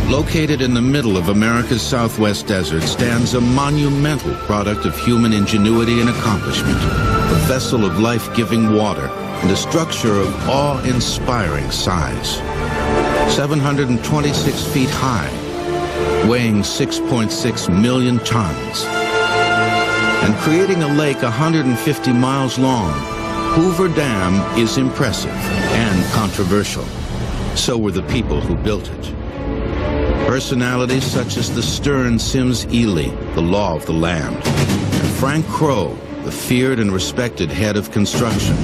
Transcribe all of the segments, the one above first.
Located in the middle of America's Southwest desert stands a monumental product of human ingenuity and accomplishment, a vessel of life-giving water and a structure of awe-inspiring size. 726 feet high, weighing 6.6 million tons, and creating a lake 150 miles long, Hoover Dam is impressive and controversial. So were the people who built it. Personalities such as the stern Sims Ely, the law of the land, and Frank Crowe, the feared and respected head of construction.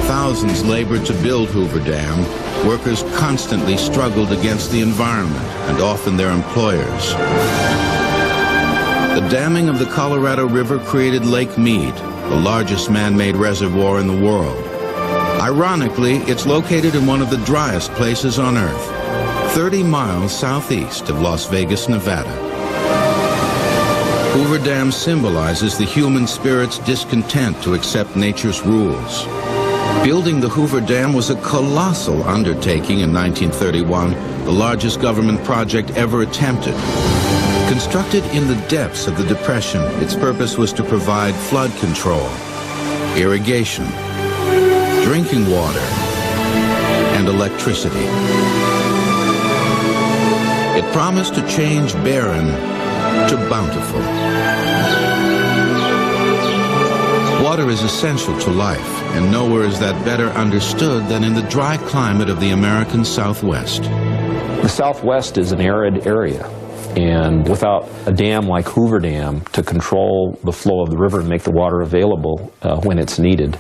Thousands labored to build Hoover Dam. Workers constantly struggled against the environment and often their employers. The damming of the Colorado River created Lake Mead, the largest man-made reservoir in the world. Ironically, it's located in one of the driest places on Earth, 30 miles southeast of Las Vegas, Nevada. Hoover Dam symbolizes the human spirit's discontent to accept nature's rules. Building the Hoover Dam was a colossal undertaking in 1931, the largest government project ever attempted. Constructed in the depths of the Depression, its purpose was to provide flood control, irrigation, drinking water, and electricity. It promised to change barren to bountiful. Water is essential to life, and nowhere is that better understood than in the dry climate of the American Southwest. The Southwest is an arid area, and without a dam like Hoover Dam to control the flow of the river and make the water available when it's needed,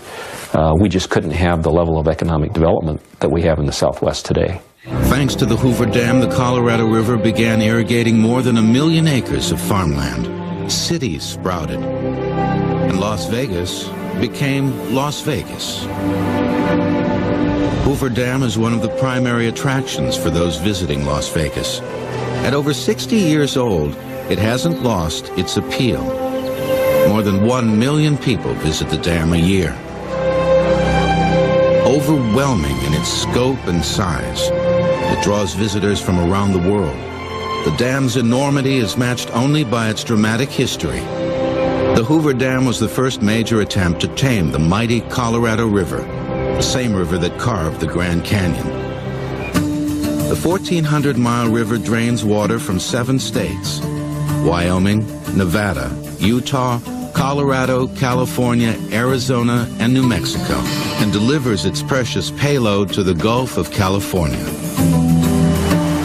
we just couldn't have the level of economic development that we have in the Southwest today. Thanks to the Hoover Dam, the Colorado River began irrigating more than 1 million acres of farmland. Cities sprouted, and Las Vegas became Las Vegas. Hoover Dam is one of the primary attractions for those visiting Las Vegas. At over 60 years old, it hasn't lost its appeal. More than 1 million people visit the dam a year. Overwhelming in its scope and size, it draws visitors from around the world. The dam's enormity is matched only by its dramatic history. The Hoover Dam was the first major attempt to tame the mighty Colorado River, the same river that carved the Grand Canyon. The 1,400-mile river drains water from 7 states: Wyoming, Nevada, Utah, Colorado, California, Arizona, and New Mexico, and delivers its precious payload to the Gulf of California.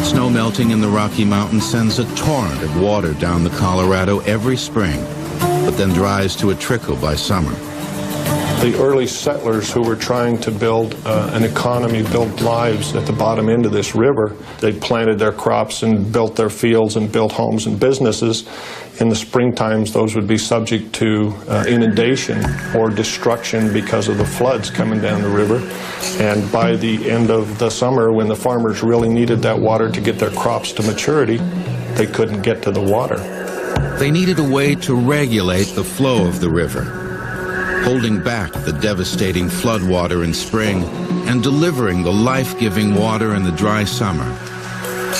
Snow melting in the Rocky Mountains sends a torrent of water down the Colorado every spring, but then dries to a trickle by summer. The early settlers who were trying to build an economy, build lives at the bottom end of this river, they planted their crops and built their fields and built homes and businesses. In the spring times, those would be subject to inundation or destruction because of the floods coming down the river. And by the end of the summer, when the farmers really needed that water to get their crops to maturity, they couldn't get to the water. They needed a way to regulate the flow of the river, holding back the devastating floodwater in spring and delivering the life-giving water in the dry summer.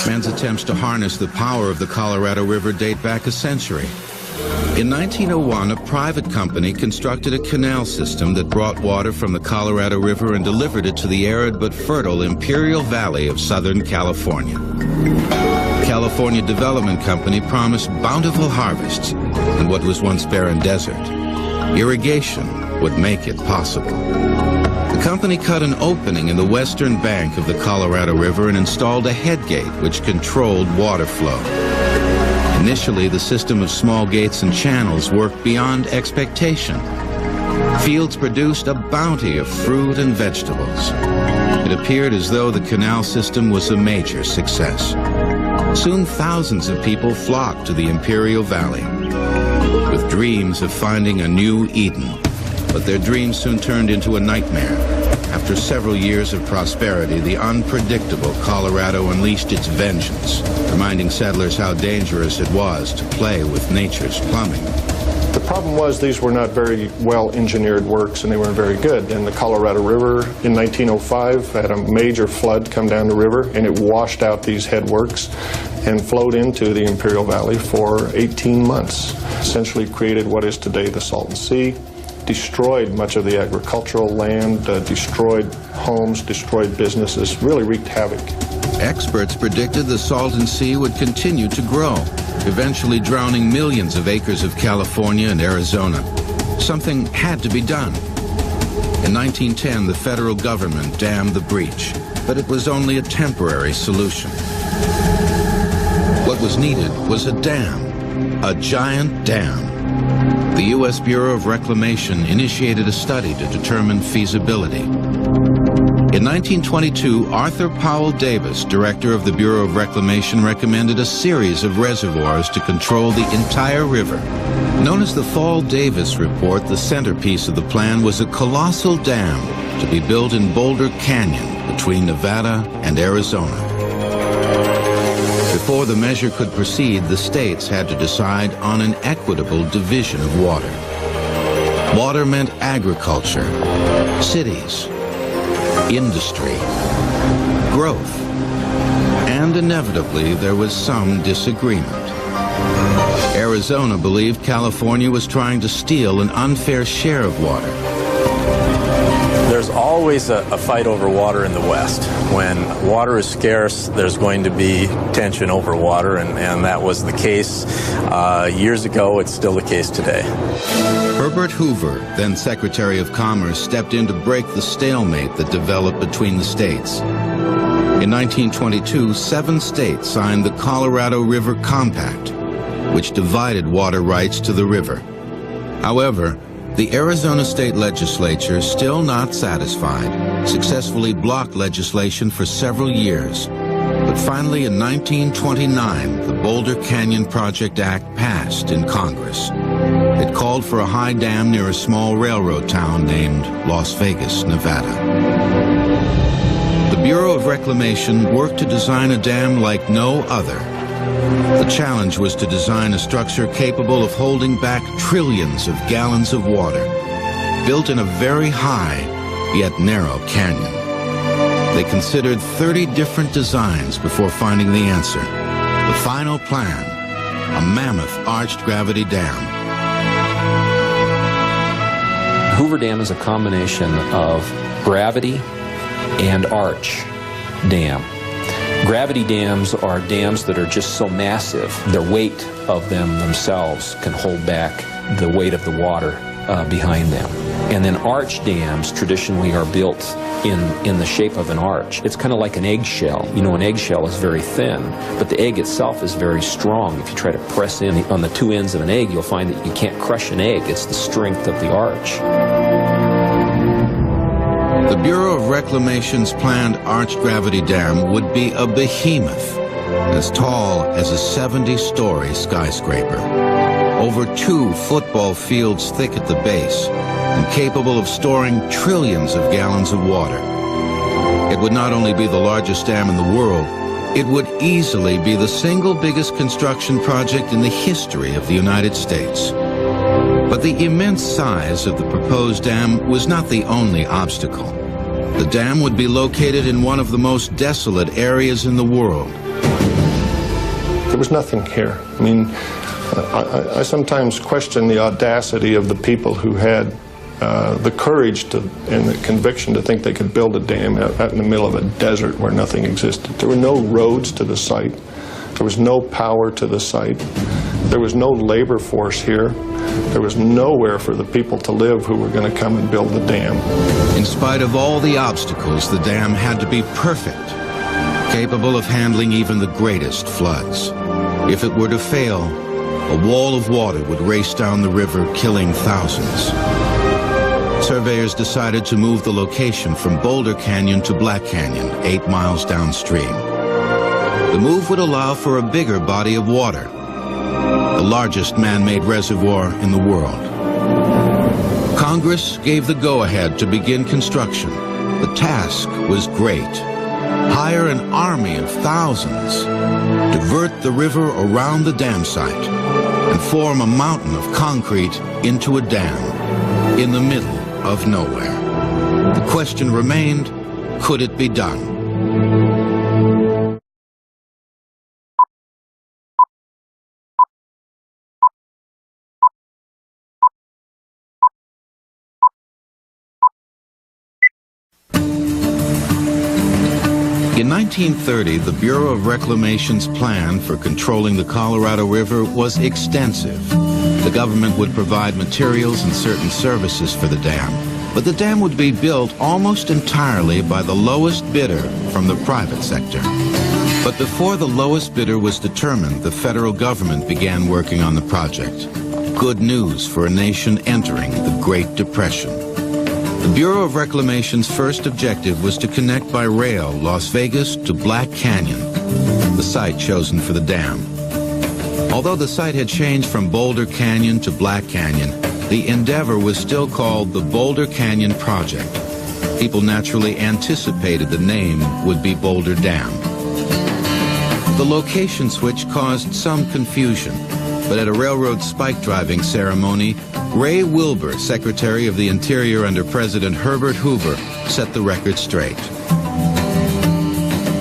Man's attempts to harness the power of the Colorado River date back a century. In 1901, a private company constructed a canal system that brought water from the Colorado River and delivered it to the arid but fertile Imperial Valley of Southern California. The California Development Company promised bountiful harvests in what was once barren desert. Irrigation would make it possible. The company cut an opening in the western bank of the Colorado River and installed a headgate which controlled water flow. Initially, the system of small gates and channels worked beyond expectation. Fields produced a bounty of fruit and vegetables. It appeared as though the canal system was a major success. Soon thousands of people flocked to the Imperial Valley with dreams of finding a new Eden. But their dreams soon turned into a nightmare. After several years of prosperity, the unpredictable Colorado unleashed its vengeance, reminding settlers how dangerous it was to play with nature's plumbing. The problem was these were not very well engineered works, and they weren't very good. And the Colorado River in 1905 had a major flood come down the river, and it washed out these headworks and flowed into the Imperial Valley for 18 months. Essentially created what is today the Salton Sea, destroyed much of the agricultural land, destroyed homes, destroyed businesses, really wreaked havoc. Experts predicted the Salton Sea would continue to grow, eventually drowning millions of acres of California and Arizona. Something had to be done. In 1910, the federal government dammed the breach, but it was only a temporary solution. What was needed was a dam, a giant dam. The U.S. Bureau of Reclamation initiated a study to determine feasibility. In 1922, Arthur Powell Davis, director of the Bureau of Reclamation, recommended a series of reservoirs to control the entire river. Known as the Fall Davis Report, the centerpiece of the plan was a colossal dam to be built in Boulder Canyon between Nevada and Arizona. Before the measure could proceed, the states had to decide on an equitable division of water. Water meant agriculture, cities, industry, growth, and inevitably there was some disagreement. Arizona believed California was trying to steal an unfair share of water. There's always a fight over water in the West. When water is scarce, there's going to be tension over water, and that was the case years ago. It's still the case today. Herbert Hoover, then Secretary of Commerce, stepped in to break the stalemate that developed between the states. In 1922, 7 states signed the Colorado River Compact, which divided water rights to the river. However, the Arizona State Legislature, still not satisfied, successfully blocked legislation for several years. But finally, in 1929, the Boulder Canyon Project Act passed in Congress. It called for a high dam near a small railroad town named Las Vegas, Nevada. The Bureau of Reclamation worked to design a dam like no other. The challenge was to design a structure capable of holding back trillions of gallons of water, built in a very high, yet narrow canyon. They considered 30 different designs before finding the answer. The final plan, a mammoth arched gravity dam. Hoover Dam is a combination of gravity and arch dam. Gravity dams are dams that are just so massive, the weight of them themselves can hold back the weight of the water behind them. And then arch dams traditionally are built in the shape of an arch. It's kind of like an eggshell. You know, an eggshell is very thin, but the egg itself is very strong. If you try to press in on the 2 ends of an egg, you'll find that you can't crush an egg. It's the strength of the arch. The Bureau of Reclamation's planned arched gravity dam would be a behemoth, as tall as a 70-story skyscraper, over 2 football fields thick at the base, and capable of storing trillions of gallons of water. It would not only be the largest dam in the world, it would easily be the single biggest construction project in the history of the United States. But the immense size of the proposed dam was not the only obstacle. The dam would be located in one of the most desolate areas in the world. There was nothing here. I mean, I sometimes question the audacity of the people who had the courage and the conviction to think they could build a dam out in the middle of a desert where nothing existed. There were no roads to the site. There was no power to the site. There was no labor force here. There was nowhere for the people to live who were going to come and build the dam. In spite of all the obstacles, the dam had to be perfect, capable of handling even the greatest floods. If it were to fail, a wall of water would race down the river, killing thousands. Surveyors decided to move the location from Boulder Canyon to Black Canyon, 8 miles downstream. The move would allow for a bigger body of water, the largest man-made reservoir in the world. Congress gave the go-ahead to begin construction. The task was great. Hire an army of thousands, divert the river around the dam site, and form a mountain of concrete into a dam in the middle of nowhere. The question remained, could it be done? In 1930, the Bureau of Reclamation's plan for controlling the Colorado River was extensive. The government would provide materials and certain services for the dam, but the dam would be built almost entirely by the lowest bidder from the private sector. But before the lowest bidder was determined, the federal government began working on the project. Good news for a nation entering the Great Depression. The Bureau of Reclamation's first objective was to connect by rail Las Vegas to Black Canyon, the site chosen for the dam. Although the site had changed from Boulder Canyon to Black Canyon, the endeavor was still called the Boulder Canyon Project. People naturally anticipated the name would be Boulder Dam. The location switch caused some confusion, but at a railroad spike driving ceremony, Ray Wilbur, Secretary of the Interior under President Herbert Hoover, set the record straight.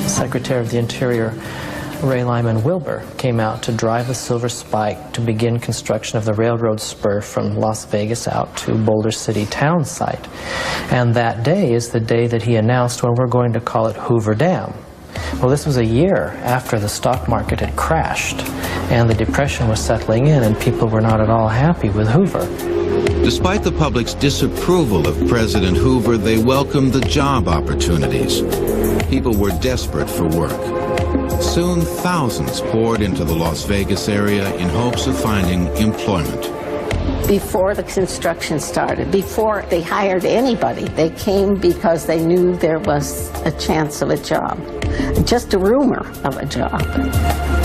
Secretary of the Interior Ray Lyman Wilbur came out to drive the Silver Spike to begin construction of the railroad spur from Las Vegas out to Boulder City town site. And that day is the day that he announced, well, we're going to call it Hoover Dam. Well, this was a year after the stock market had crashed and the Depression was settling in, and people were not at all happy with Hoover. Despite the public's disapproval of President Hoover, they welcomed the job opportunities. People were desperate for work. Soon, thousands poured into the Las Vegas area in hopes of finding employment. Before the construction started, before they hired anybody, they came because they knew there was a chance of a job, just a rumor of a job.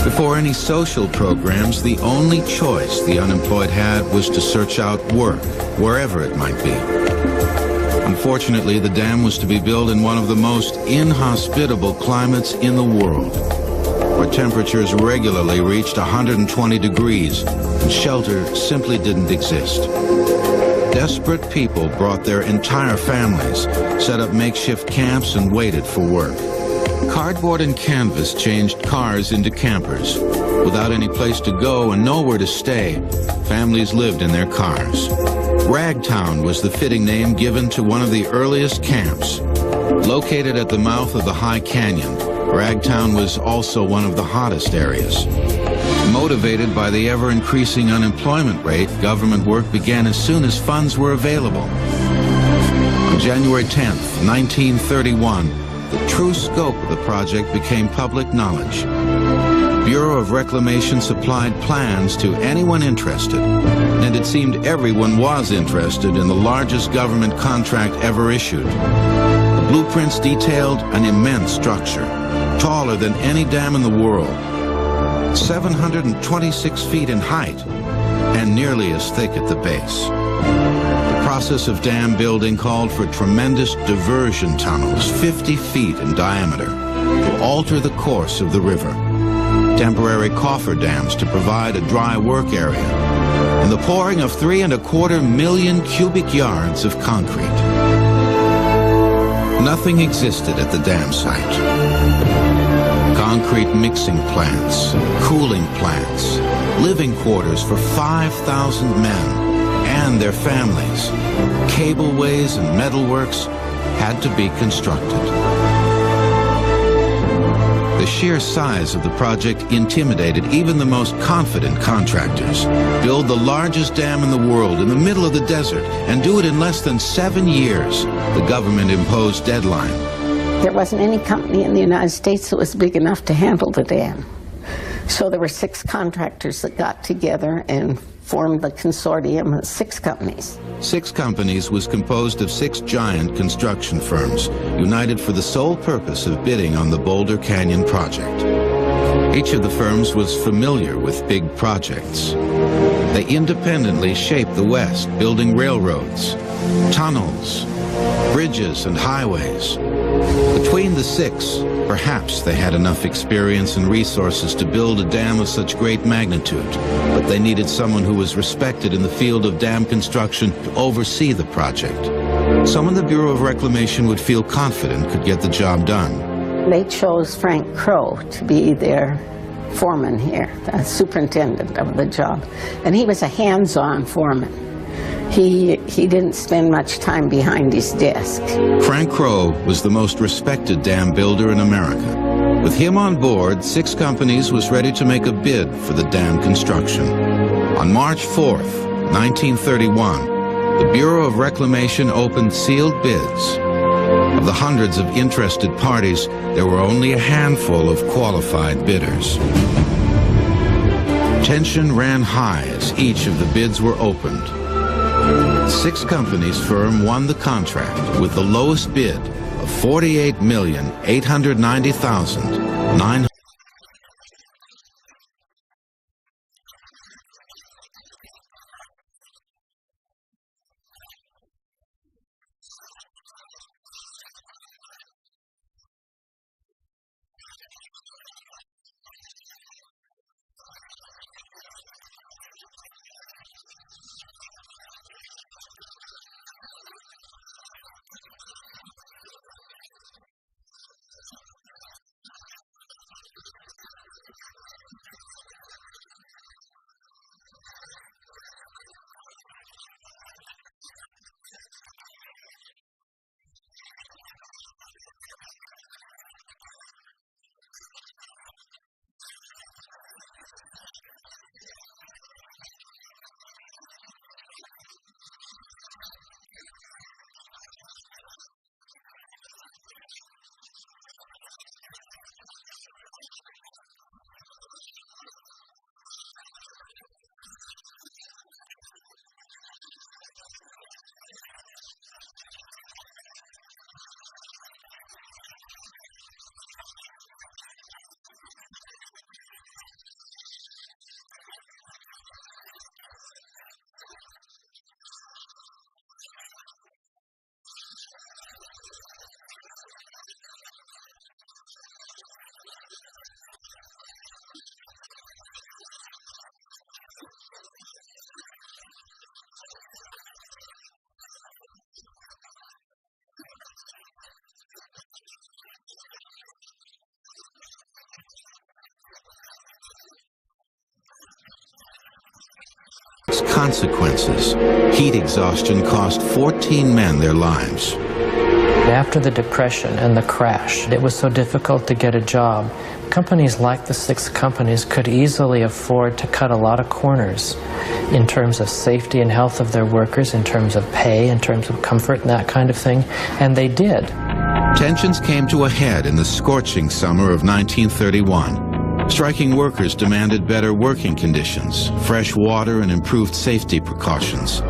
Before any social programs, the only choice the unemployed had was to search out work, wherever it might be. Unfortunately, the dam was to be built in one of the most inhospitable climates in the world, where temperatures regularly reached 120 degrees and shelter simply didn't exist. Desperate people brought their entire families, set up makeshift camps, and waited for work. Cardboard and canvas changed cars into campers. Without any place to go and nowhere to stay, families lived in their cars. Ragtown was the fitting name given to one of the earliest camps. Located at the mouth of the High Canyon, Ragtown was also one of the hottest areas. Motivated by the ever-increasing unemployment rate, government work began as soon as funds were available. On January 10th, 1931, the true scope of the project became public knowledge. The Bureau of Reclamation supplied plans to anyone interested, and it seemed everyone was interested in the largest government contract ever issued. The blueprints detailed an immense structure, taller than any dam in the world, 726 feet in height, and nearly as thick at the base. The process of dam building called for tremendous diversion tunnels, 50 feet in diameter, to alter the course of the river, temporary cofferdams to provide a dry work area, and the pouring of 3.25 million cubic yards of concrete. Nothing existed at the dam site. Concrete mixing plants, cooling plants, living quarters for 5,000 men and their families, cableways and metalworks had to be constructed. The sheer size of the project intimidated even the most confident contractors. Build the largest dam in the world in the middle of the desert and do it in less than 7 years, the government-imposed deadline. There wasn't any company in the United States that was big enough to handle the dam. So there were 6 contractors that got together and formed the consortium of 6 companies. 6 companies was composed of 6 giant construction firms, united for the sole purpose of bidding on the Boulder Canyon project. Each of the firms was familiar with big projects. They independently shaped the West, building railroads, tunnels, bridges, and highways. Between the six, perhaps they had enough experience and resources to build a dam of such great magnitude, but they needed someone who was respected in the field of dam construction to oversee the project. Someone the Bureau of Reclamation would feel confident could get the job done. They chose Frank Crow to be their foreman here, the superintendent of the job. And he was a hands-on foreman. He didn't spend much time behind his desk. Frank Crow was the most respected dam builder in America. With him on board, 6 companies was ready to make a bid for the dam construction. On March 4th, 1931, the Bureau of Reclamation opened sealed bids. Of the hundreds of interested parties, there were only a handful of qualified bidders. Tension ran high as each of the bids were opened. 6 companies' firm won the contract with the lowest bid of $48,890,900. Consequences. Heat exhaustion cost 14 men their lives. After the Depression and the crash, it was so difficult to get a job. Companies like the 6 companies could easily afford to cut a lot of corners in terms of safety and health of their workers, in terms of pay, in terms of comfort and that kind of thing, and they did. Tensions came to a head in the scorching summer of 1931. Striking workers demanded better working conditions, fresh water, and improved safety precautions.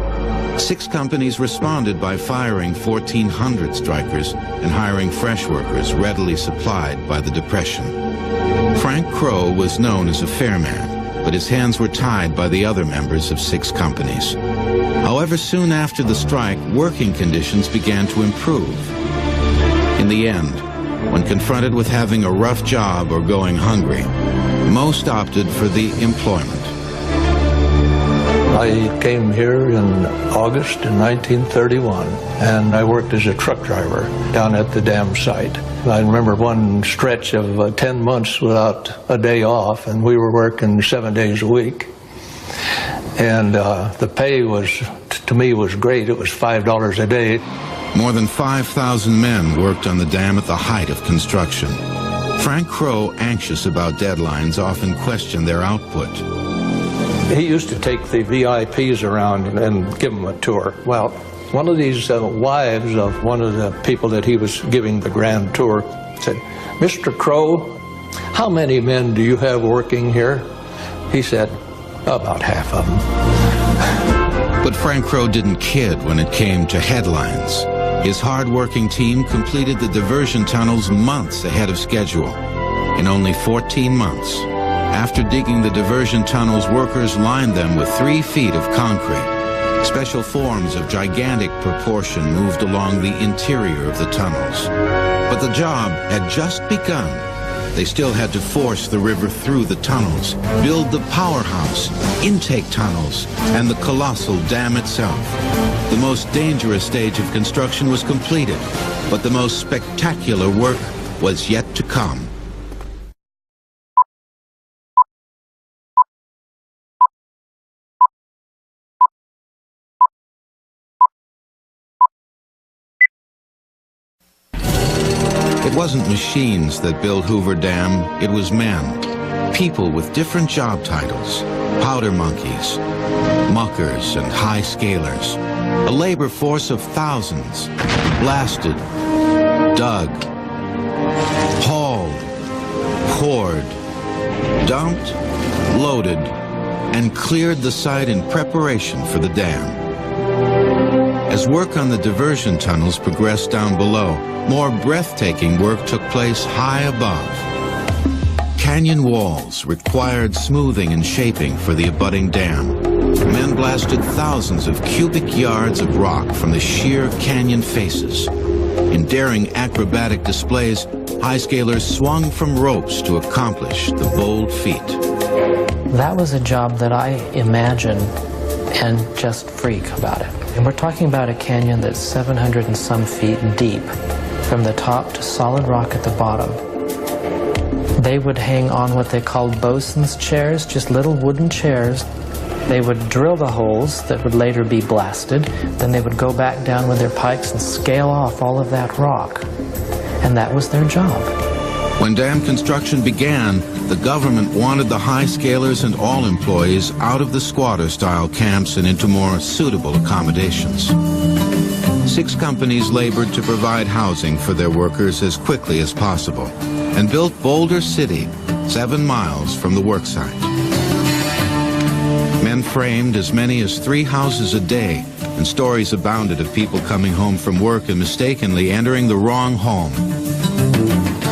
6 companies responded by firing 1,400 strikers and hiring fresh workers readily supplied by the Depression. Frank Crow was known as a fair man, but his hands were tied by the other members of 6 companies. However, soon after the strike, working conditions began to improve. In the end, when confronted with having a rough job or going hungry, most opted for the employment. I came here in August in 1931, and I worked as a truck driver down at the dam site. I remember one stretch of 10 months without a day off, and we were working 7 days a week. And the pay was, to me, was great. It was $5 a day. More than 5,000 men worked on the dam at the height of construction. Frank Crow, anxious about deadlines, often questioned their output. He used to take the VIPs around and give them a tour. Well, one of these wives of one of the people that he was giving the grand tour said, "Mr. Crow, how many men do you have working here?" He said, "About half of them." But Frank Crow didn't kid when it came to headlines. His hard-working team completed the diversion tunnels months ahead of schedule. In only 14 months, After digging the diversion tunnels, workers lined them with 3 feet of concrete. Special forms of gigantic proportion moved along the interior of the tunnels. But the job had just begun. They still had to force the river through the tunnels, build the powerhouse, intake tunnels, and the colossal dam itself. The most dangerous stage of construction was completed, but the most spectacular work was yet to come. It wasn't machines that built Hoover Dam, it was men. People with different job titles. Powder monkeys, muckers, and high scalers. A labor force of thousands. Blasted, dug, hauled, poured, dumped, loaded, and cleared the site in preparation for the dam. As work on the diversion tunnels progressed down below, more breathtaking work took place high above. Canyon walls required smoothing and shaping for the abutting dam. Men blasted thousands of cubic yards of rock from the sheer canyon faces. In daring acrobatic displays, high scalers swung from ropes to accomplish the bold feat. That was a job that I imagine and just freak about it. And we're talking about a canyon that's 700 and some feet deep, from the top to solid rock at the bottom. They would hang on what they called bosun's chairs, just little wooden chairs. They would drill the holes that would later be blasted. Then they would go back down with their pikes and scale off all of that rock. And that was their job. When dam construction began, the government wanted the high scalers and all employees out of the squatter-style camps and into more suitable accommodations. 6 companies labored to provide housing for their workers as quickly as possible and built Boulder City, 7 miles from the worksite. Men framed as many as 3 houses a day, and stories abounded of people coming home from work and mistakenly entering the wrong home.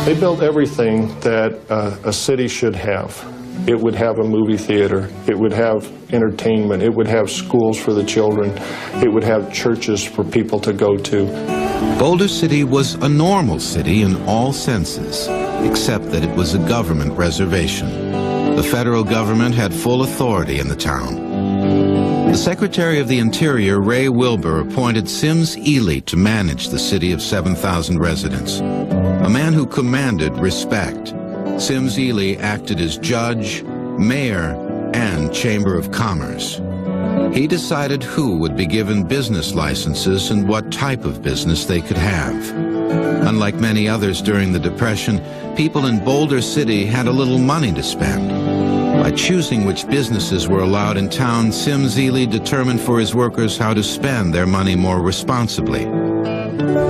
They built everything that a city should have. It would have a movie theater. It would have entertainment. It would have schools for the children. It would have churches for people to go to. Boulder City was a normal city in all senses, except that it was a government reservation. The federal government had full authority in the town. The Secretary of the Interior, Ray Wilbur, appointed Sims Ely to manage the city of 7,000 residents. A man who commanded respect. Sims Ely acted as judge, mayor, and Chamber of Commerce. He decided who would be given business licenses and what type of business they could have. Unlike many others during the Depression, people in Boulder City had a little money to spend. By choosing which businesses were allowed in town, Sims Ely determined for his workers how to spend their money more responsibly.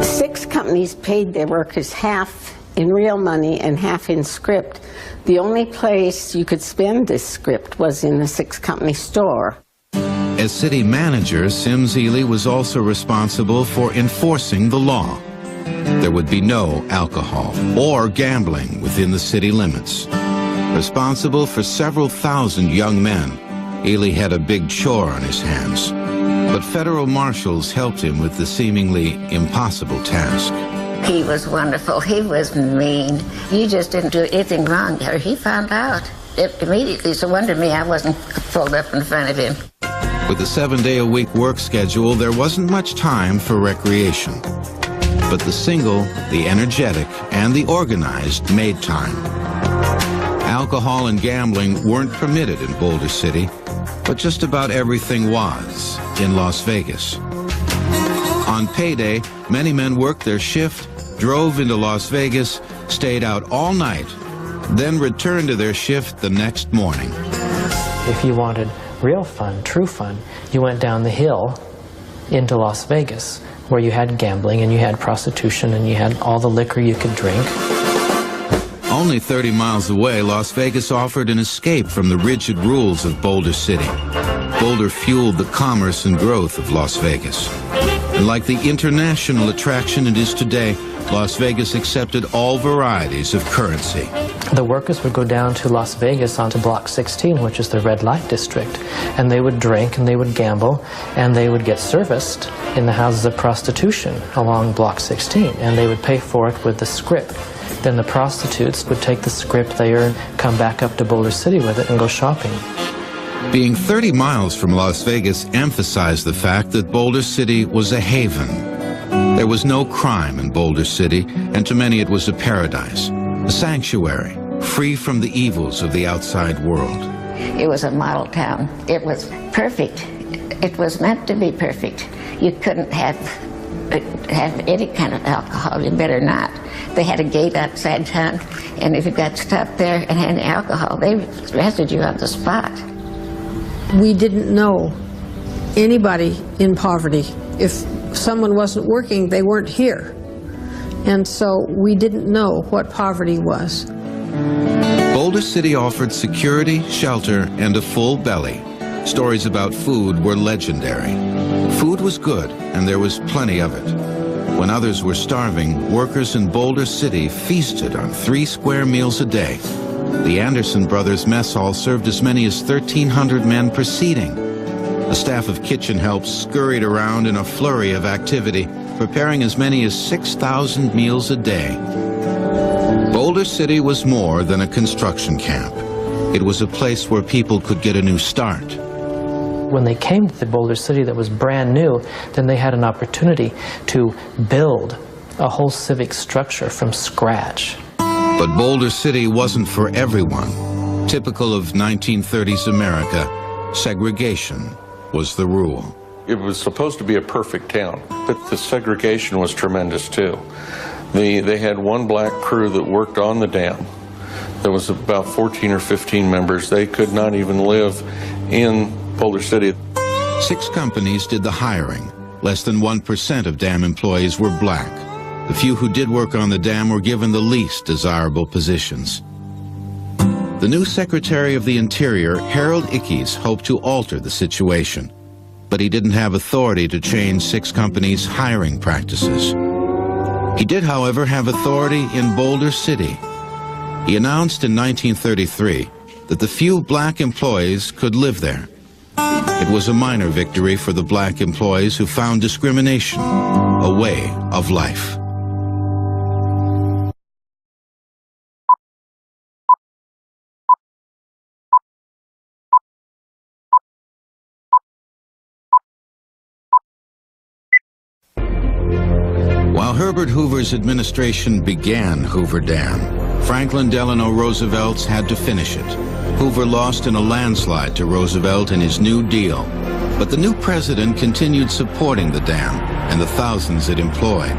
6 companies paid their workers half in real money and half in script. The only place you could spend this script was in the 6-company store. As city manager, Sims Ely was also responsible for enforcing the law. There would be no alcohol or gambling within the city limits. Responsible for several thousand young men, Ely had a big chore on his hands. But federal marshals helped him with the seemingly impossible task. He was wonderful. He was mean. You just didn't do anything wrong there. He found out immediately. So wonder me I wasn't pulled up in front of him. With a 7-day-a-week work schedule, there wasn't much time for recreation. But the single, the energetic, and the organized made time. Alcohol and gambling weren't permitted in Boulder City, but just about everything was in Las Vegas. On payday, many men worked their shift, drove into Las Vegas, stayed out all night, then returned to their shift the next morning. If you wanted real fun, true fun, you went down the hill into Las Vegas, where you had gambling and you had prostitution and you had all the liquor you could drink. Only 30 miles away, Las Vegas offered an escape from the rigid rules of Boulder City. Boulder fueled the commerce and growth of Las Vegas. And like the international attraction it is today, Las Vegas accepted all varieties of currency. The workers would go down to Las Vegas onto Block 16, which is the red light district, and they would drink and they would gamble and they would get serviced in the houses of prostitution along Block 16, and they would pay for it with the scrip. Then the prostitutes would take the scrip they earned, come back up to Boulder City with it and go shopping. Being 30 miles from Las Vegas emphasized the fact that Boulder City was a haven. There was no crime in Boulder City, and to many it was a paradise, a sanctuary, free from the evils of the outside world. It was a model town. It was perfect. It was meant to be perfect. You couldn't have any kind of alcohol. You better not. They had a gate outside town, and if you got stopped there and had any alcohol, they arrested you on the spot. We didn't know anybody in poverty. If someone wasn't working, they weren't here. And so we didn't know what poverty was. Boulder City offered security, shelter, and a full belly. Stories about food were legendary. Food was good, and there was plenty of it. When others were starving, workers in Boulder City feasted on 3 square meals a day. The Anderson Brothers Mess Hall served as many as 1,300 men per seating. A staff of kitchen helps scurried around in a flurry of activity, preparing as many as 6,000 meals a day. Boulder City was more than a construction camp. It was a place where people could get a new start. When they came to the Boulder City that was brand new, then they had an opportunity to build a whole civic structure from scratch. But Boulder City wasn't for everyone. Typical of 1930s America, segregation was the rule. It was supposed to be a perfect town, but the segregation was tremendous too. They had one black crew that worked on the dam. There was about 14 or 15 members. They could not even live in Boulder City. 6 companies did the hiring. Less than 1% of dam employees were black. The few who did work on the dam were given the least desirable positions. The new Secretary of the Interior, Harold Ickes, hoped to alter the situation, but he didn't have authority to change 6 companies' hiring practices. He did, however, have authority in Boulder City. He announced in 1933 that the few black employees could live there. It was a minor victory for the black employees who found discrimination a way of life. While Herbert Hoover's administration began Hoover Dam, Franklin Delano Roosevelt's had to finish it. Hoover lost in a landslide to Roosevelt in his New Deal, but the new president continued supporting the dam and the thousands it employed.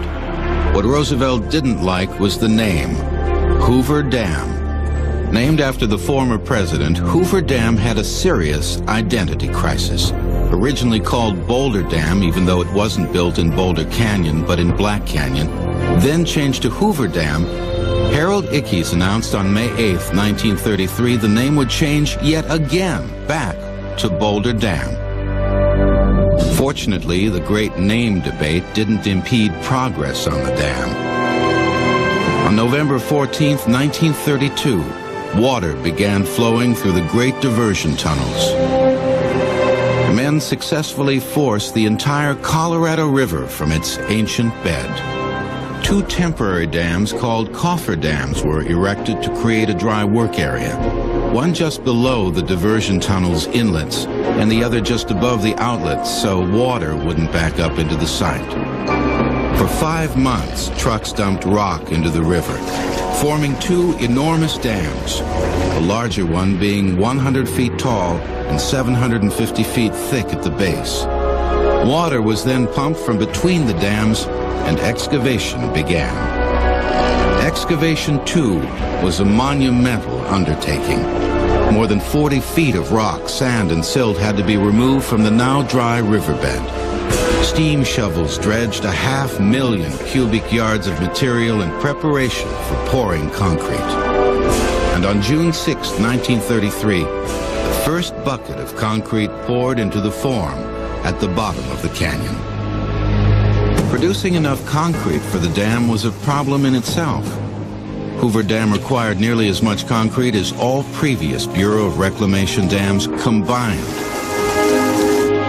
What Roosevelt didn't like was the name, Hoover Dam. Named after the former president, Hoover Dam had a serious identity crisis. Originally called Boulder Dam, even though it wasn't built in Boulder Canyon but in Black Canyon, then changed to Hoover Dam, Harold Ickes announced on May 8, 1933, the name would change yet again back to Boulder Dam. Fortunately, the great name debate didn't impede progress on the dam. On November 14, 1932, water began flowing through the Great Diversion Tunnels. Men successfully forced the entire Colorado River from its ancient bed. 2 temporary dams called cofferdams were erected to create a dry work area, one just below the diversion tunnel's inlets and the other just above the outlets so water wouldn't back up into the site. For 5 months, trucks dumped rock into the river, forming 2 enormous dams, the larger one being 100 feet tall and 750 feet thick at the base. Water was then pumped from between the dams and excavation began. Excavation 2 was a monumental undertaking. More than 40 feet of rock, sand, and silt had to be removed from the now dry riverbed. Steam shovels dredged 500,000 cubic yards of material in preparation for pouring concrete. And on June 6, 1933, the first bucket of concrete poured into the form at the bottom of the canyon. Producing enough concrete for the dam was a problem in itself. Hoover Dam required nearly as much concrete as all previous Bureau of Reclamation dams combined.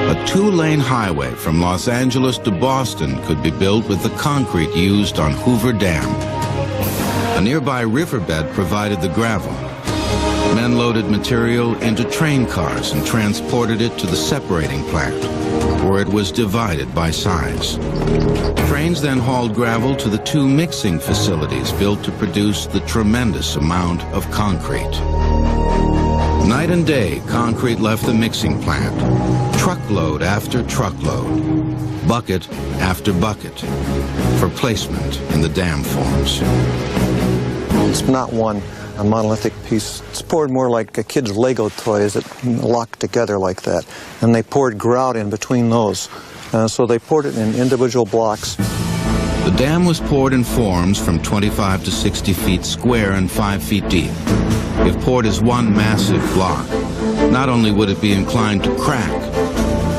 A 2-lane highway from Los Angeles to Boston could be built with the concrete used on Hoover Dam. A nearby riverbed provided the gravel. Men loaded material into train cars and transported it to the separating plant, where it was divided by size. Trains then hauled gravel to the 2 mixing facilities built to produce the tremendous amount of concrete. Night and day, concrete left the mixing plant, truckload after truckload, bucket after bucket, for placement in the dam forms. It's not a monolithic piece. It's poured more like a kid's Lego toys that lock together like that. And they poured grout in between those. So they poured it in individual blocks. The dam was poured in forms from 25 to 60 feet square and 5 feet deep. If poured as one massive block, not only would it be inclined to crack,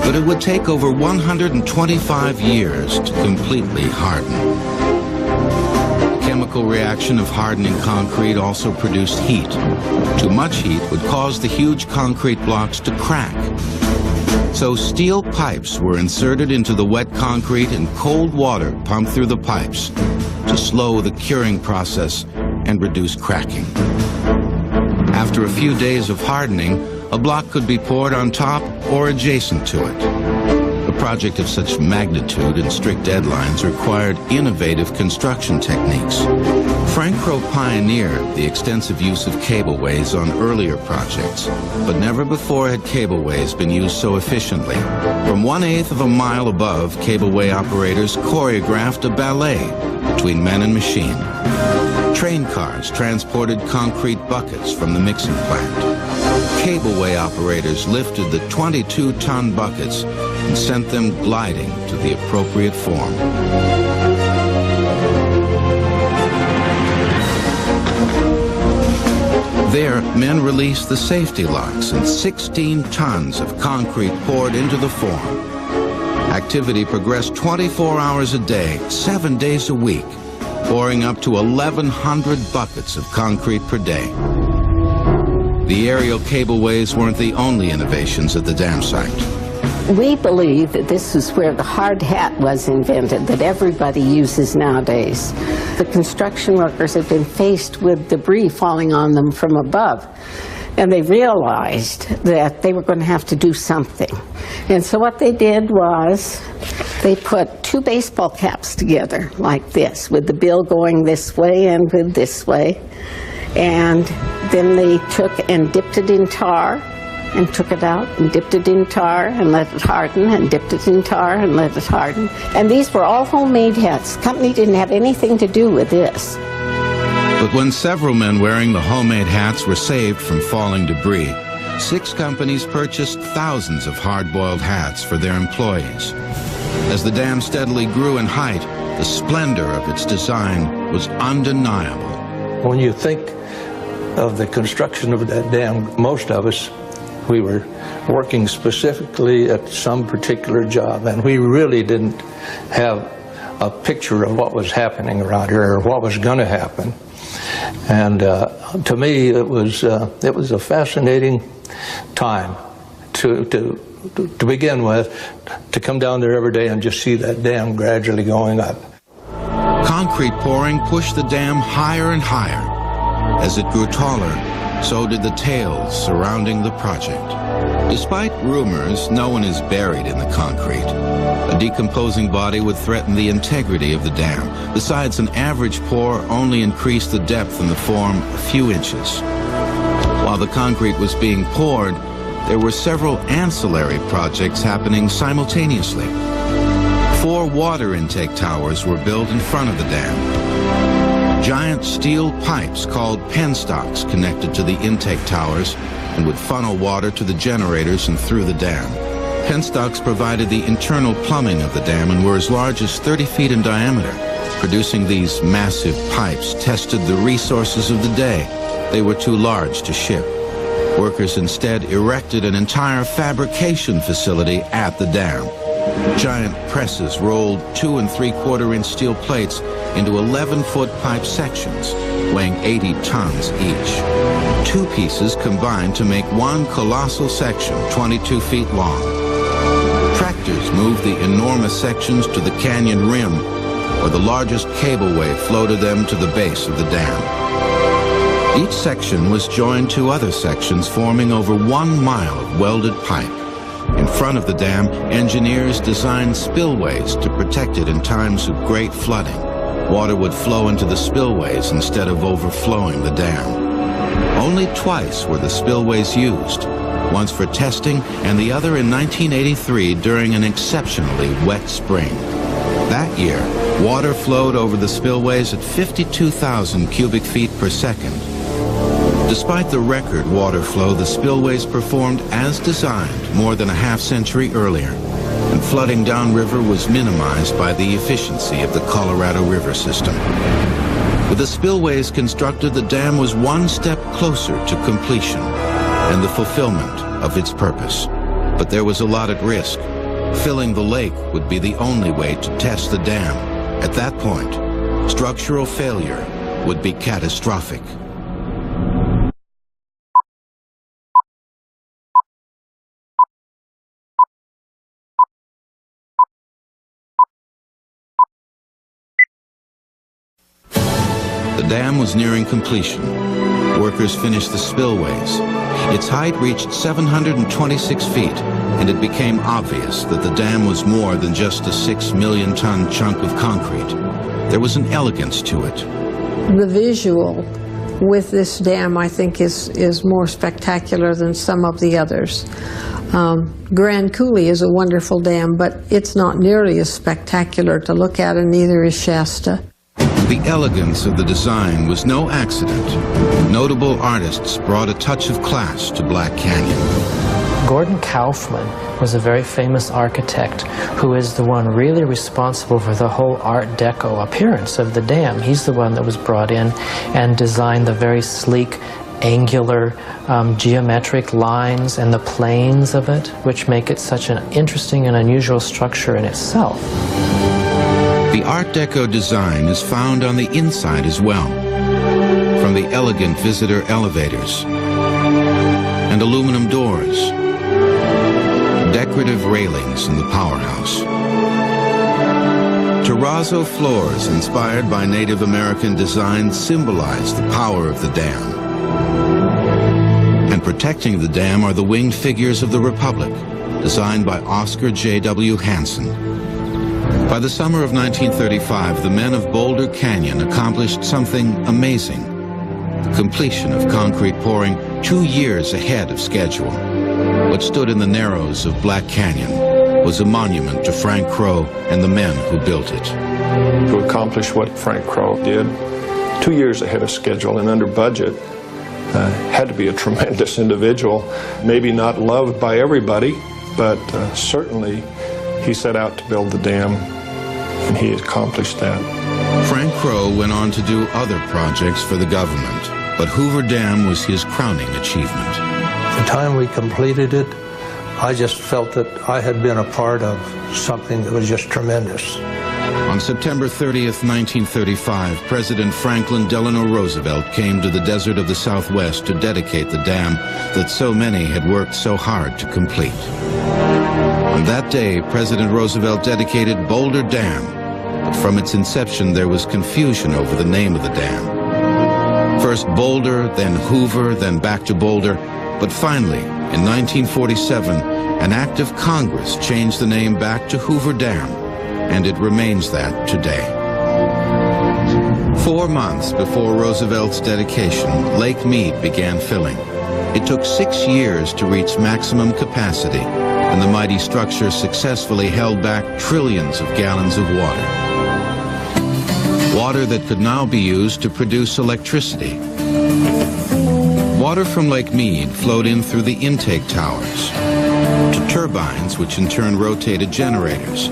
but it would take over 125 years to completely harden. The chemical reaction of hardening concrete also produced heat. Too much heat would cause the huge concrete blocks to crack. So steel pipes were inserted into the wet concrete and cold water pumped through the pipes to slow the curing process and reduce cracking. After a few days of hardening, a block could be poured on top or adjacent to it. A project of such magnitude and strict deadlines required innovative construction techniques. Frank Crowe pioneered the extensive use of cableways on earlier projects, but never before had cableways been used so efficiently. From 1/8 of a mile above, cableway operators choreographed a ballet between men and machine. Train cars transported concrete buckets from the mixing plant. Cableway operators lifted the 22-ton buckets and sent them gliding to the appropriate form. There, men released the safety locks and 16 tons of concrete poured into the form. Activity progressed 24 hours a day, 7 days a week, pouring up to 1,100 buckets of concrete per day. The aerial cableways weren't the only innovations at the dam site. We believe that this is where the hard hat was invented that everybody uses nowadays. The construction workers have been faced with debris falling on them from above, and they realized that they were going to have to do something. And so what they did was they put 2 baseball caps together like this, with the bill going this way and with this way. And then they took and dipped it in tar and took it out and dipped it in tar and let it harden and dipped it in tar and let it harden. And these were all homemade hats. The company didn't have anything to do with this. But when several men wearing the homemade hats were saved from falling debris, 6 companies purchased thousands of hard-boiled hats for their employees. As the dam steadily grew in height, the splendor of its design was undeniable. When you think of the construction of that dam, most of us, we were working specifically at some particular job, and we really didn't have a picture of what was happening around here or what was going to happen. And to me, it was a fascinating time to begin with, to come down there every day and just see that dam gradually going up. Concrete pouring pushed the dam higher and higher. As it grew taller, so did the tales surrounding the project. Despite rumors, no one is buried in the concrete. A decomposing body would threaten the integrity of the dam. Besides, an average pour only increased the depth in the form a few inches. While the concrete was being poured, there were several ancillary projects happening simultaneously. 4 water intake towers were built in front of the dam. Giant steel pipes called penstocks connected to the intake towers and would funnel water to the generators and through the dam. Penstocks provided the internal plumbing of the dam and were as large as 30 feet in diameter. Producing these massive pipes tested the resources of the day. They were too large to ship. Workers instead erected an entire fabrication facility at the dam. Giant presses rolled 2 3/4-inch steel plates into 11-foot pipe sections, weighing 80 tons each. 2 pieces combined to make one colossal section 22 feet long. Tractors moved the enormous sections to the canyon rim, where the largest cableway floated them to the base of the dam. Each section was joined to other sections forming over 1 mile of welded pipe. In front of the dam, engineers designed spillways to protect it in times of great flooding. Water would flow into the spillways instead of overflowing the dam. Only twice were the spillways used, once for testing and the other in 1983 during an exceptionally wet spring. That year, water flowed over the spillways at 52,000 cubic feet per second. Despite the record water flow, the spillways performed as designed more than a half-century earlier, and flooding downriver was minimized by the efficiency of the Colorado River system. With the spillways constructed, the dam was one step closer to completion and the fulfillment of its purpose. But there was a lot at risk. Filling the lake would be the only way to test the dam. At that point, structural failure would be catastrophic. The dam was nearing completion. Workers finished the spillways. Its height reached 726 feet, and it became obvious that the dam was more than just a 6 million ton chunk of concrete. There was an elegance to it. The visual with this dam, I think, is more spectacular than some of the others. Grand Coulee is a wonderful dam, but it's not nearly as spectacular to look at, and neither is Shasta. The elegance of the design was no accident. Notable artists brought a touch of class to Black Canyon. Gordon Kaufman was a very famous architect who is the one really responsible for the whole Art Deco appearance of the dam. He's the one that was brought in and designed the very sleek, angular, geometric lines and the planes of it, which make it such an interesting and unusual structure in itself. The Art Deco design is found on the inside as well, from the elegant visitor elevators and aluminum doors, decorative railings in the powerhouse, terrazzo floors inspired by Native American design symbolize the power of the dam. And protecting the dam are the winged figures of the Republic, designed by Oscar J.W. Hanson. By the summer of 1935, the men of Boulder Canyon accomplished something amazing: the completion of concrete pouring 2 years ahead of schedule. What stood in the narrows of Black Canyon was a monument to Frank Crow and the men who built it. To accomplish what Frank Crow did 2 years ahead of schedule and under budget had to be a tremendous individual. Maybe not loved by everybody, but certainly he set out to build the dam, and he accomplished that. Frank Crow went on to do other projects for the government, but Hoover Dam was his crowning achievement. The time we completed it, I just felt that I had been a part of something that was just tremendous. On September 30th, 1935, President Franklin Delano Roosevelt came to the desert of the Southwest to dedicate the dam that so many had worked so hard to complete. On that day, President Roosevelt dedicated Boulder Dam, but from its inception there was confusion over the name of the dam. First Boulder, then Hoover, then back to Boulder, but finally, in 1947, an act of Congress changed the name back to Hoover Dam, and it remains that today. 4 months before Roosevelt's dedication, Lake Mead began filling. It took 6 years to reach maximum capacity, and the mighty structure successfully held back trillions of gallons of water. Water that could now be used to produce electricity. Water from Lake Mead flowed in through the intake towers to turbines, which in turn rotated generators,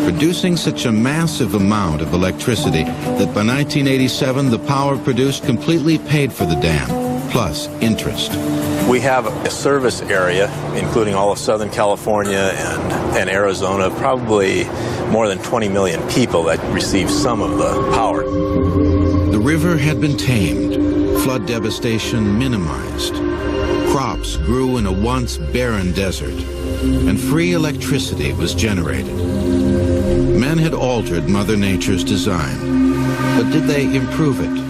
producing such a massive amount of electricity that by 1987 the power produced completely paid for the dam, plus interest. We have a service area, including all of Southern California and Arizona, probably more than 20 million people that receive some of the power. The river had been tamed, flood devastation minimized. Crops grew in a once barren desert, and free electricity was generated. Men had altered Mother Nature's design, but did they improve it?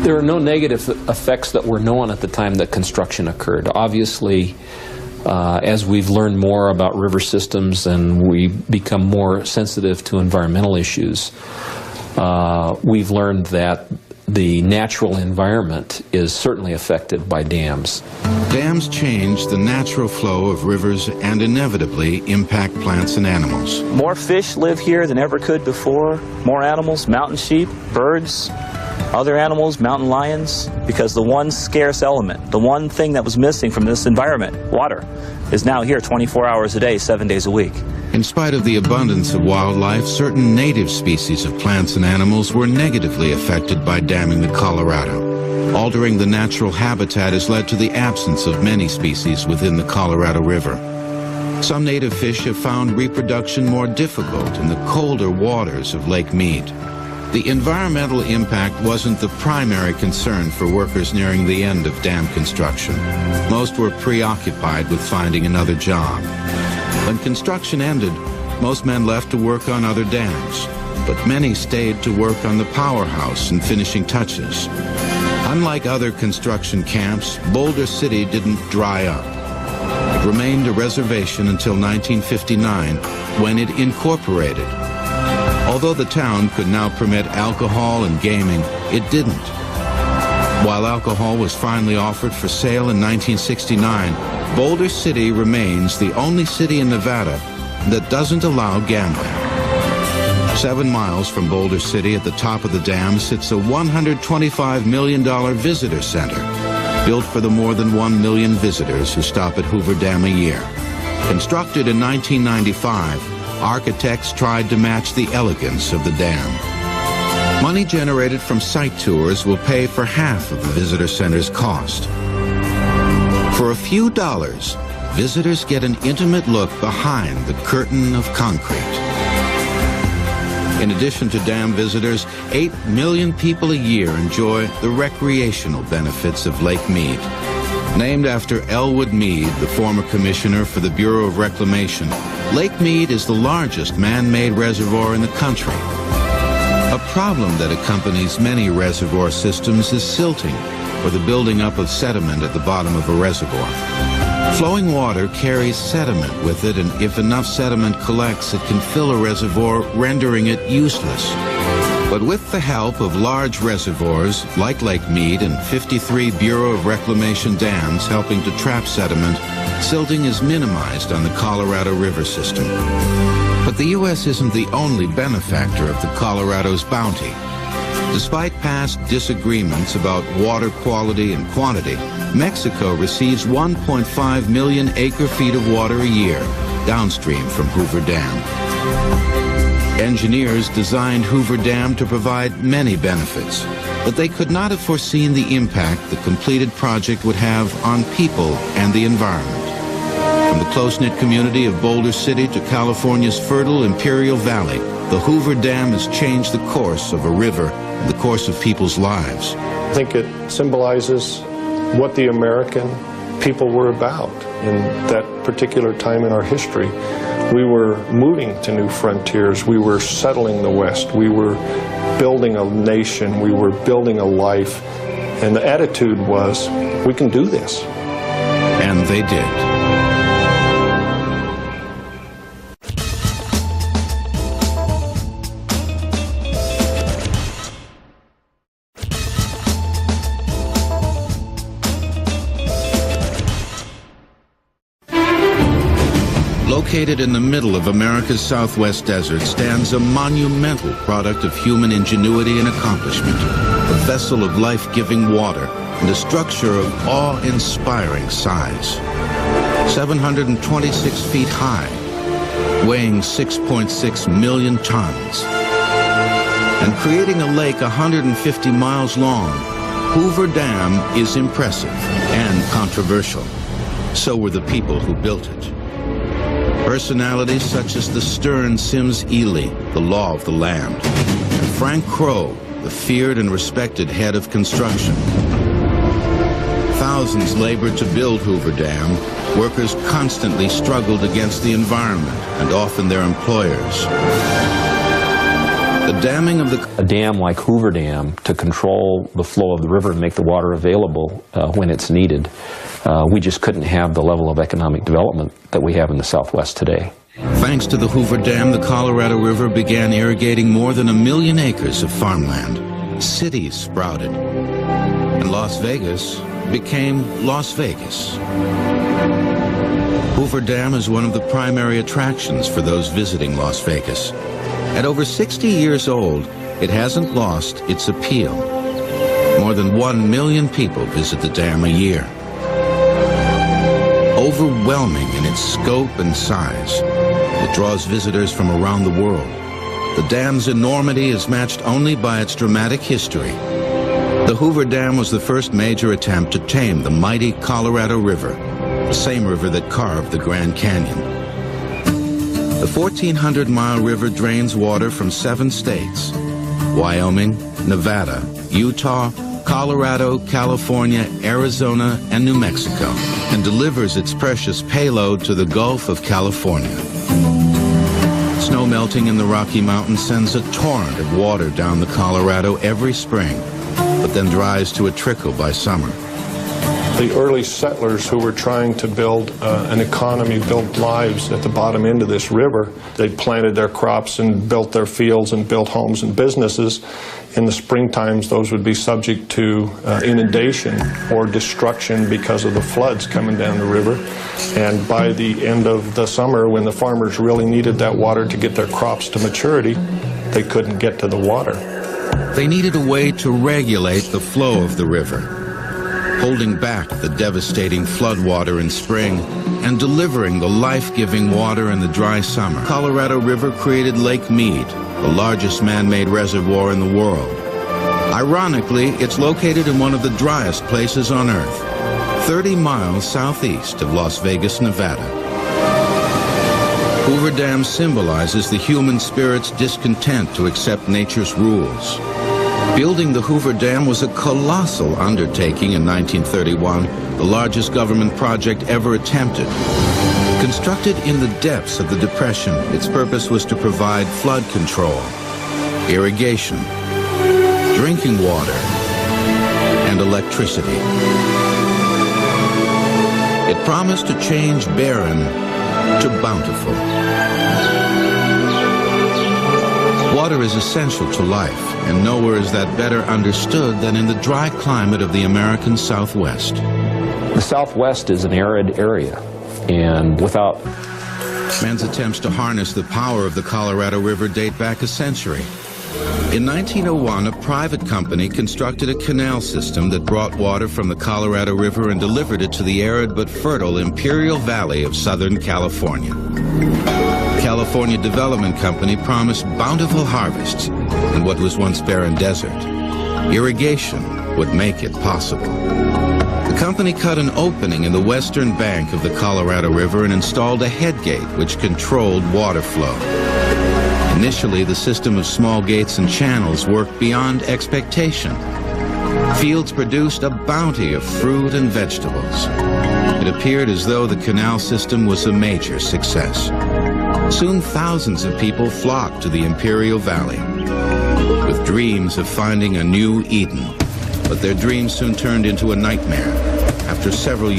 There are no negative effects that were known at the time that construction occurred. Obviously, as we've learned more about river systems and we become more sensitive to environmental issues, we've learned that the natural environment is certainly affected by dams. Dams change the natural flow of rivers and inevitably impact plants and animals. More fish live here than ever could before. More animals, mountain sheep, birds, other animals, mountain lions, because the one scarce element, the one thing that was missing from this environment, water, is now here 24 hours a day, 7 days a week. In spite of the abundance of wildlife, certain native species of plants and animals were negatively affected by damming the Colorado. Altering the natural habitat has led to the absence of many species within the Colorado River. Some native fish have found reproduction more difficult in the colder waters of Lake Mead. The environmental impact wasn't the primary concern for workers nearing the end of dam construction. Most were preoccupied with finding another job. When construction ended, most men left to work on other dams, but many stayed to work on the powerhouse and finishing touches. Unlike other construction camps, Boulder City didn't dry up. It remained a reservation until 1959, when it incorporated. Although the town could now permit alcohol and gaming, it didn't. While alcohol was finally offered for sale in 1969, Boulder City remains the only city in Nevada that doesn't allow gambling. 7 miles from Boulder City at the top of the dam sits a $125 million visitor center, built for the more than 1 million visitors who stop at Hoover Dam a year. Constructed in 1995, architects tried to match the elegance of the dam. Money generated from site tours will pay for half of the visitor center's cost. For a few dollars, visitors get an intimate look behind the curtain of concrete. In addition to dam visitors, 8 million people a year enjoy the recreational benefits of Lake Mead. Named after Elwood Mead, the former commissioner for the Bureau of Reclamation, Lake Mead is the largest man-made reservoir in the country. A problem that accompanies many reservoir systems is silting, or the building up of sediment at the bottom of a reservoir. Flowing water carries sediment with it, and if enough sediment collects, it can fill a reservoir, rendering it useless. But with the help of large reservoirs like Lake Mead and 53 Bureau of Reclamation dams helping to trap sediment, silting is minimized on the Colorado River system. But the U.S. isn't the only benefactor of the Colorado's bounty. Despite past disagreements about water quality and quantity, Mexico receives 1.5 million acre-feet of water a year downstream from Hoover Dam. Engineers designed Hoover Dam to provide many benefits, but they could not have foreseen the impact the completed project would have on people and the environment. From the close-knit community of Boulder City to California's fertile Imperial Valley, the Hoover Dam has changed the course of a river and the course of people's lives. I think it symbolizes what the American people were about in that particular time in our history. We were moving to new frontiers. We were settling the West. We were building a nation. We were building a life. And the attitude was, we can do this. And they did. Located in the middle of America's Southwest desert stands a monumental product of human ingenuity and accomplishment, a vessel of life-giving water and a structure of awe-inspiring size. 726 feet high, weighing 6.6 million tons, and creating a lake 150 miles long Hoover Dam is impressive and controversial. So were the people who built it. Personalities such as the stern Sims Ely, the law of the land, and Frank Crowe, the feared and respected head of construction. Thousands labored to build Hoover Dam. Workers constantly struggled against the environment and often their employers. The damming of a dam like Hoover Dam to control the flow of the river and make the water available when it's needed. We just couldn't have the level of economic development that we have in the Southwest today. Thanks to the Hoover Dam, the Colorado River began irrigating more than 1 million acres of farmland. Cities sprouted, and Las Vegas became Las Vegas. Hoover Dam is one of the primary attractions for those visiting Las Vegas. At over 60 years old, it hasn't lost its appeal. More than 1 million people visit the dam a year. Overwhelming in its scope and size, it draws visitors from around the world. The dam's enormity is matched only by its dramatic history. The Hoover Dam was the first major attempt to tame the mighty Colorado River, the same river that carved the Grand Canyon. The 1,400-mile river drains water from 7 states: Wyoming, Nevada, Utah, Colorado, California, Arizona, and New Mexico, and delivers its precious payload to the Gulf of California. Snow melting in the Rocky Mountains sends a torrent of water down the Colorado every spring, but then dries to a trickle by summer. The early settlers who were trying to build an economy, build lives at the bottom end of this river, they planted their crops and built their fields and built homes and businesses. In the spring times, those would be subject to inundation or destruction because of the floods coming down the river. And by the end of the summer, when the farmers really needed that water to get their crops to maturity, they couldn't get to the water. They needed a way to regulate the flow of the river, holding back the devastating floodwater in spring and delivering the life-giving water in the dry summer. Colorado River created Lake Mead, the largest man-made reservoir in the world. Ironically, it's located in one of the driest places on Earth, 30 miles southeast of Las Vegas, Nevada. Hoover Dam symbolizes the human spirit's discontent to accept nature's rules. Building the Hoover Dam was a colossal undertaking in 1931, the largest government project ever attempted. Constructed in the depths of the Depression, its purpose was to provide flood control, irrigation, drinking water, and electricity. It promised to change barren to bountiful. Water is essential to life, and nowhere is that better understood than in the dry climate of the American Southwest. The Southwest is an arid area, and without man's attempts to harness the power of the Colorado River date back a century. In 1901, a private company constructed a canal system that brought water from the Colorado River and delivered it to the arid but fertile Imperial Valley of Southern California. California Development Company promised bountiful harvests in what was once barren desert. Irrigation would make it possible. The company cut an opening in the western bank of the Colorado River and installed a headgate which controlled water flow. Initially, the system of small gates and channels worked beyond expectation. Fields produced a bounty of fruit and vegetables. It appeared as though the canal system was a major success. Soon thousands of people flocked to the Imperial Valley with dreams of finding a new Eden. But their dreams soon turned into a nightmare. After several years,